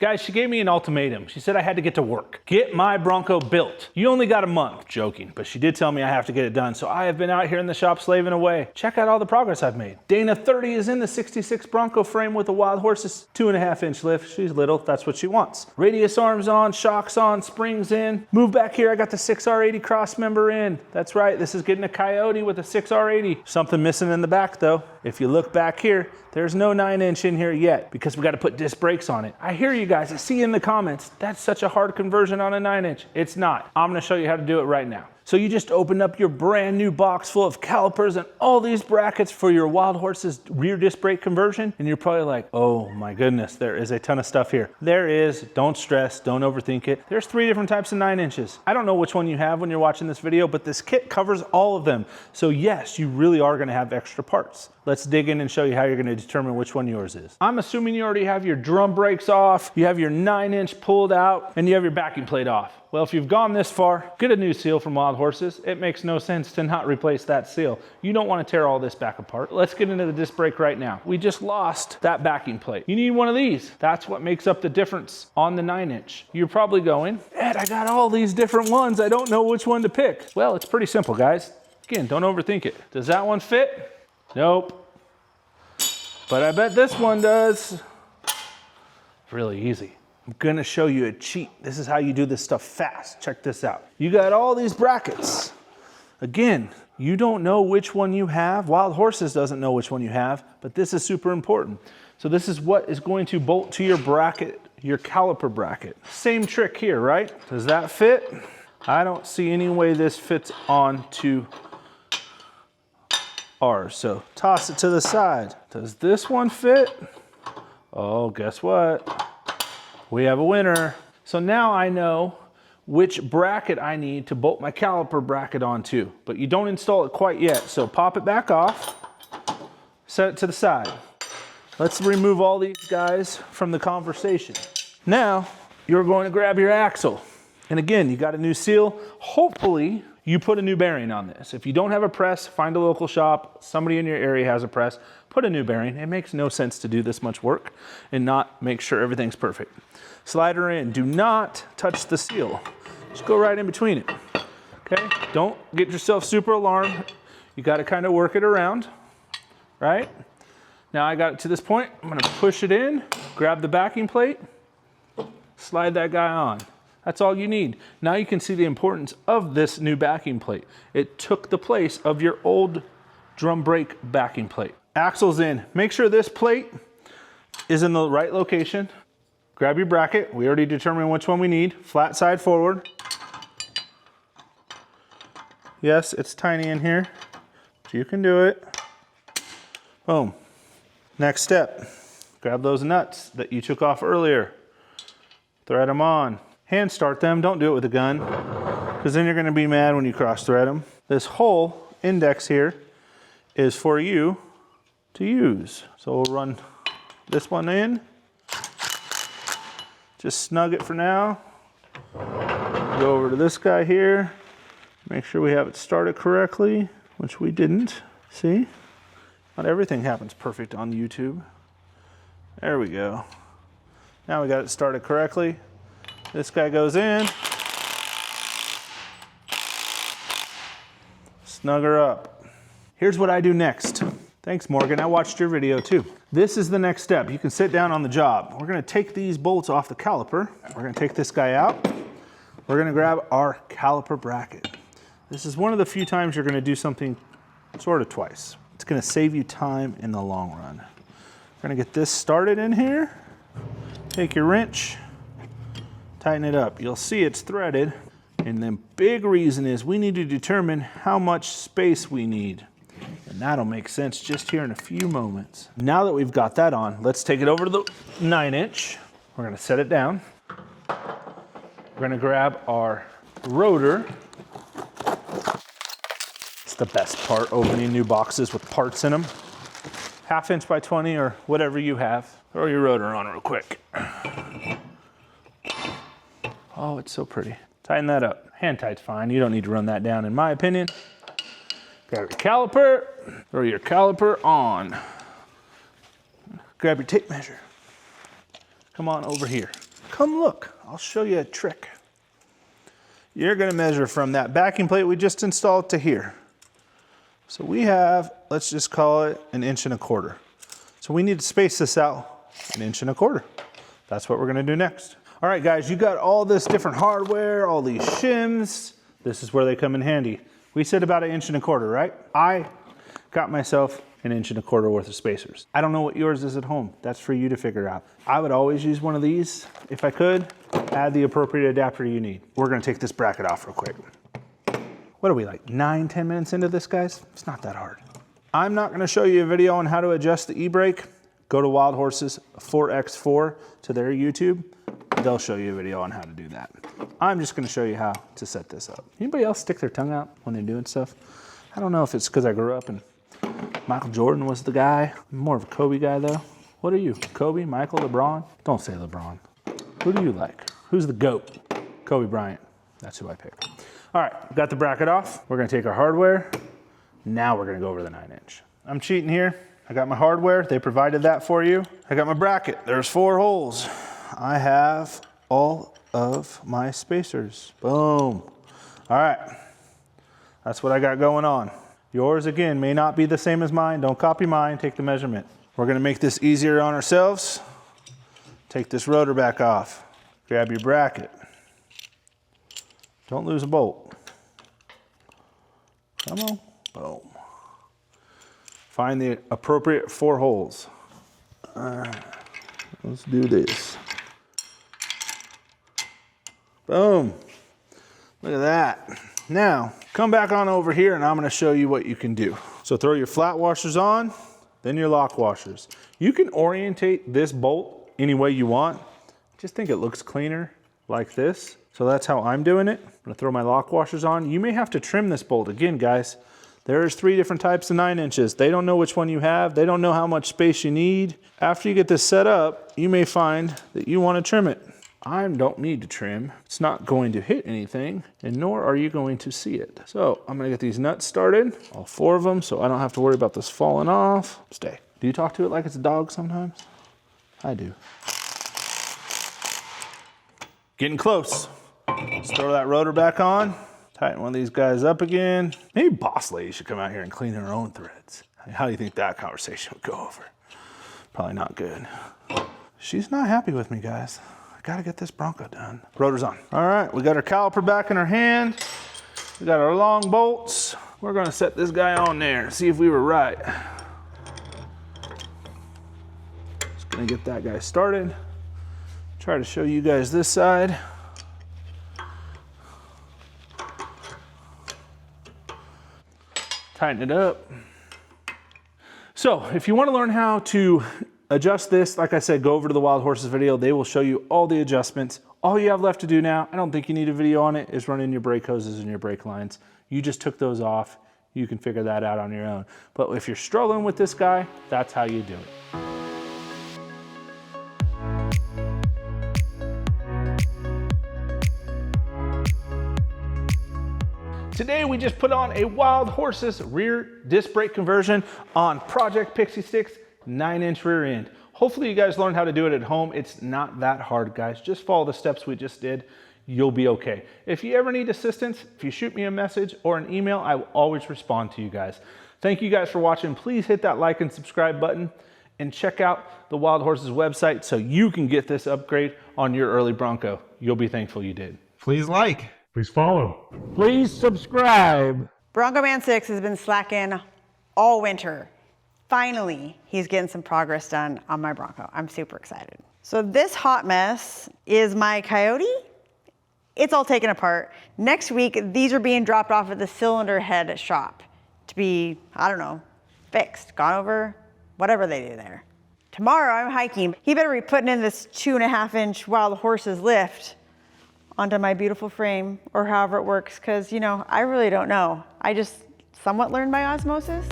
Guys, she gave me an ultimatum. She said I had to get to work. Get my Bronco built. You only got a month. Joking, but she did tell me I have to get it done. So I have been out here in the shop slaving away. Check out all the progress I've made. Dana 30 is in the 66 Bronco frame with the Wild Horses 2.5-inch lift. She's little, that's what she wants. Radius arms on, shocks on, springs in. Move back here, I got the 6R80 cross member in. That's right, this is getting a Coyote with a 6R80. Something missing in the back though. If you look back here, there's no 9-inch in here yet because we got to put disc brakes on it. I hear you guys, I see in the comments, that's such a hard conversion on a 9-inch. It's not. I'm going to show you how to do it right now. So you just opened up your brand new box full of calipers and all these brackets for your Wild Horses rear disc brake conversion. And you're probably like, oh my goodness, there is a ton of stuff here. There is, don't stress, don't overthink it. There's 3 different types of 9 inches. I don't know which one you have when you're watching this video, but this kit covers all of them. So yes, you really are gonna have extra parts. Let's dig in and show you how you're gonna determine which one yours is. I'm assuming you already have your drum brakes off, you have your 9-inch pulled out, and you have your backing plate off. Well, if you've gone this far, get a new seal from Wild Horses. It makes no sense to not replace that seal. You don't want to tear all this back apart. Let's get into the disc brake right now. We just lost that backing plate. You need one of these. That's what makes up the difference on the 9-inch. You're probably going, Ed, I got all these different ones. I don't know which one to pick. Well, it's pretty simple, guys. Again, don't overthink it. Does that one fit? Nope. But I bet this one does. Really easy. I'm gonna show you a cheat. This is how you do this stuff fast. Check this out. You got all these brackets. Again, you don't know which one you have. Wild Horses doesn't know which one you have, but this is super important. So this is what is going to bolt to your bracket, your caliper bracket. Same trick here, right? Does that fit? I don't see any way this fits onto ours. So toss it to the side. Does this one fit? Oh, guess what? We have a winner. So now I know which bracket I need to bolt my caliper bracket onto, but you don't install it quite yet. So pop it back off, set it to the side. Let's remove all these guys from the conversation. Now you're going to grab your axle. And again, you got a new seal. Hopefully you put a new bearing on this. If you don't have a press, find a local shop. Somebody in your area has a press, put a new bearing. It makes no sense to do this much work and not make sure everything's perfect. Slide her in. Do not touch the seal. Just go right in between it. Okay? Don't get yourself super alarmed. You got to kind of work it around, right? Now I got it to this point. I'm going to push it in, grab the backing plate, slide that guy on. That's all you need. Now you can see the importance of this new backing plate. It took the place of your old drum brake backing plate. Axle's in. Make sure this plate is in the right location. Grab your bracket. We already determined which one we need. Flat side forward. Yes, it's tiny in here, but you can do it. Boom. Next step. Grab those nuts that you took off earlier. Thread them on. Hand start them. Don't do it with a gun, because then you're going to be mad when you cross thread them. This whole index here is for you to use. So we'll run this one in. Just snug it for now. Go over to this guy here. Make sure we have it started correctly, which we didn't. See? Not everything happens perfect on YouTube. There we go. Now we got it started correctly. This guy goes in. Snug her up. Here's what I do next. Thanks, Morgan. I watched your video too. This is the next step. You can sit down on the job. We're gonna take these bolts off the caliper. We're gonna take this guy out. We're gonna grab our caliper bracket. This is one of the few times you're gonna do something sort of twice. It's gonna save you time in the long run. We're gonna get this started in here. Take your wrench, tighten it up. You'll see it's threaded. And the big reason is we need to determine how much space we need. And that'll make sense just here in a few moments. Now that we've got that on, let's take it over to the 9-inch. We're gonna set it down. We're gonna grab our rotor. It's the best part, opening new boxes with parts in them. 1/2 inch by 20 or whatever you have. Throw your rotor on real quick. Oh, it's so pretty. Tighten that up. Hand tight's fine. You don't need to run that down in my opinion. Grab your caliper, throw your caliper on. Grab your tape measure. Come on over here. come look. I'll show you a trick. You're gonna measure from that backing plate we just installed to here. So we have, let's just call it 1.25 inches. So we need to space this out 1.25 inches. That's what we're gonna do next. All right, guys, you got all this different hardware, all these shims. This is where they come in handy. We said about 1.25 inches, right? I got myself 1.25 inches worth of spacers. I don't know what yours is at home. That's for you to figure out. I would always use one of these if I could. Add the appropriate adapter you need. We're gonna take this bracket off real quick. What are we, like 9-10 minutes into this, guys? It's not that hard. I'm not gonna show you a video on how to adjust the e-brake. Go to Wild Horses 4x4 to their YouTube. They'll show you a video on how to do that. I'm just gonna show you how to set this up. Anybody else stick their tongue out when they're doing stuff? I don't know if it's because I grew up and Michael Jordan was the guy. I'm more of a Kobe guy though. What are you, Kobe, Michael, LeBron? Don't say LeBron. Who do you like? Who's the GOAT? Kobe Bryant. That's who I pick. All right, got the bracket off. We're gonna take our hardware. Now we're gonna go over the 9-inch. I'm cheating here. I got my hardware. They provided that for you. I got my bracket. There's 4 holes. I have all of my spacers. Boom. All right, that's what I got going on. Yours, again, may not be the same as mine. Don't copy mine, take the measurement. We're gonna make this easier on ourselves. Take this rotor back off. Grab your bracket. Don't lose a bolt. Come on, boom. Find the appropriate 4 holes. All right, let's do this. Boom, look at that. Now, come back on over here and I'm gonna show you what you can do. So throw your flat washers on, then your lock washers. You can orientate this bolt any way you want. Just think it looks cleaner like this. So that's how I'm doing it. I'm gonna throw my lock washers on. You may have to trim this bolt. Again, guys, there's 3 different types of 9 inches. They don't know which one you have. They don't know how much space you need. After you get this set up, you may find that you wanna trim it. I don't need to trim. It's not going to hit anything, and nor are you going to see it. So I'm gonna get these nuts started, all 4 of them, so I don't have to worry about this falling off. Stay. Do you talk to it like it's a dog sometimes? I do. Getting close. Let's throw that rotor back on. Tighten one of these guys up again. Maybe boss lady should come out here and clean her own threads. How do you think that conversation would go over? Probably not good. She's not happy with me, guys. I gotta get this Bronco done. Rotor's on. All right, we got our caliper back in our hand. We got our long bolts. We're gonna set this guy on there, see if we were right. Just gonna get that guy started. Try to show you guys this side. Tighten it up. So if you want to learn how to adjust this, like I said, go over to the Wild Horses video. They will show you all the adjustments. All you have left to do now, I don't think you need a video on it, is run in your brake hoses and your brake lines. You just took those off. You can figure that out on your own. But if you're struggling with this guy, that's how you do it. Today we just put on a Wild Horses rear disc brake conversion on Project Pixie Stick's 9-inch rear end. Hopefully you guys learned how to do it at home. It's not that hard, guys. Just follow the steps we just did. You'll be okay. If you ever need assistance, if you shoot me a message or an email, I will always respond to you guys. Thank you guys for watching. Please hit that like and subscribe button and check out the Wild Horses website so you can get this upgrade on your Early Bronco. You'll be thankful you did. Please like. Please follow. Please subscribe. Bronco Man 6 has been slacking all winter. Finally, he's getting some progress done on my Bronco. I'm super excited. So this hot mess is my Coyote. It's all taken apart. Next week, these are being dropped off at the cylinder head shop to be, I don't know, fixed, gone over, whatever they do there. Tomorrow, I'm hiking. He better be putting in this 2.5-inch Wild Horses lift onto my beautiful frame, or however it works, because, you know, I really don't know. I just somewhat learned by osmosis.